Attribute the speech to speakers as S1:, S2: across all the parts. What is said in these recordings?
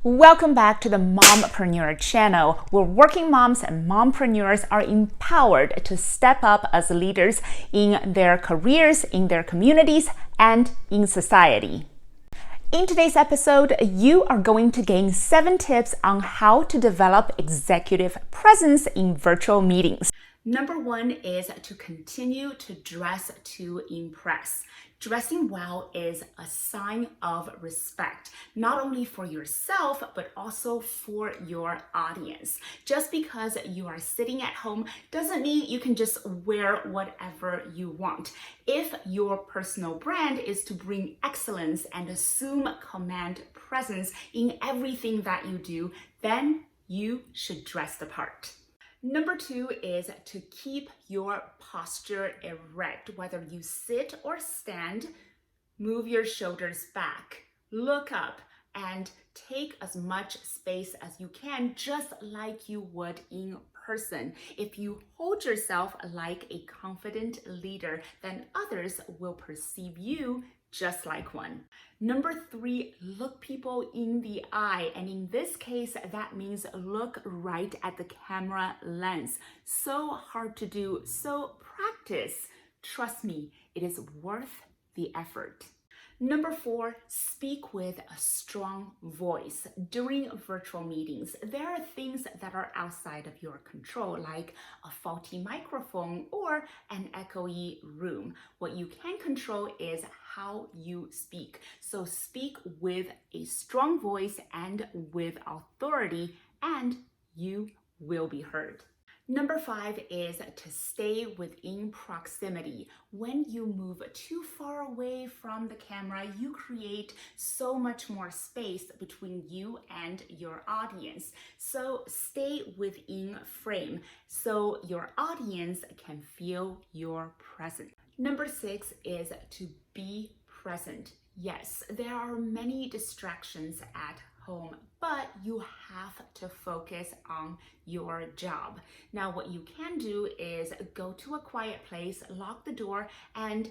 S1: Welcome back to the Mompreneur channel, where working moms and mompreneurs are empowered to step up as leaders in their careers, in their communities, and in society. In today's episode, you are going to gain 7 tips on how to develop executive presence in virtual meetings. Number 1 is to continue to dress to impress. Dressing well is a sign of respect, not only for yourself, but also for your audience. Just because you are sitting at home doesn't mean you can just wear whatever you want. If your personal brand is to bring excellence and assume command presence in everything that you do, then you should dress the part. Number 2 is to keep your posture erect. Whether you sit or stand, move your shoulders back, look up, and take as much space as you can, just like you would in person. If you hold yourself like a confident leader, then others will perceive you just like one. Number 3, look people in the eye. And in this case, that means look right at the camera lens. So hard to do, so practice. Trust me, it is worth the effort. Number 4, speak with a strong voice. During virtual meetings, there are things that are outside of your control, like a faulty microphone or an echoey room. What you can control is how you speak. So speak with a strong voice and with authority, and you will be heard. Number 5 is to stay within proximity. When you move too far away from the camera, you create so much more space between you and your audience. So stay within frame so your audience can feel your presence. Number 6 is to be present. Yes, there are many distractions at home, but you have to focus on your job. Now, what you can do is go to a quiet place, lock the door, and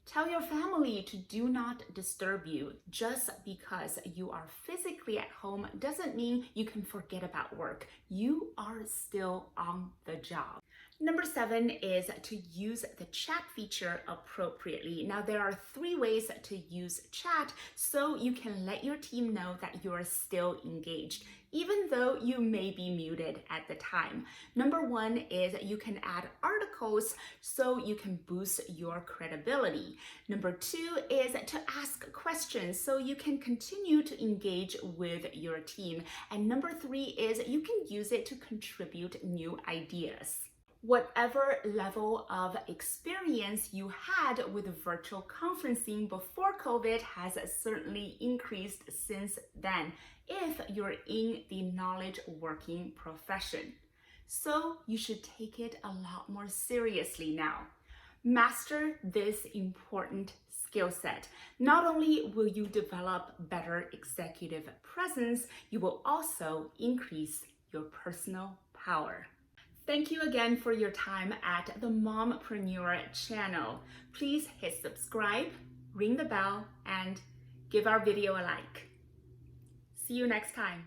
S1: tell your family to do not disturb you. Just because you are physically at home doesn't mean you can forget about work. You are still on the job. Number 7 is to use the chat feature appropriately. Now, there are 3 ways to use chat so you can let your team know that you are still engaged, even though you may be muted at the time. Number 1 is you can add articles so you can boost your credibility. Number 2 is to ask questions so you can continue to engage with your team. And number 3 is you can use it to contribute new ideas. Whatever level of experience you had with virtual conferencing before COVID has certainly increased since then, if you're in the knowledge working profession. So you should take it a lot more seriously now. Master this important skill set. Not only will you develop better executive presence, you will also increase your personal power. Thank you again for your time at the Mompreneur channel. Please hit subscribe, ring the bell, and give our video a like. See you next time.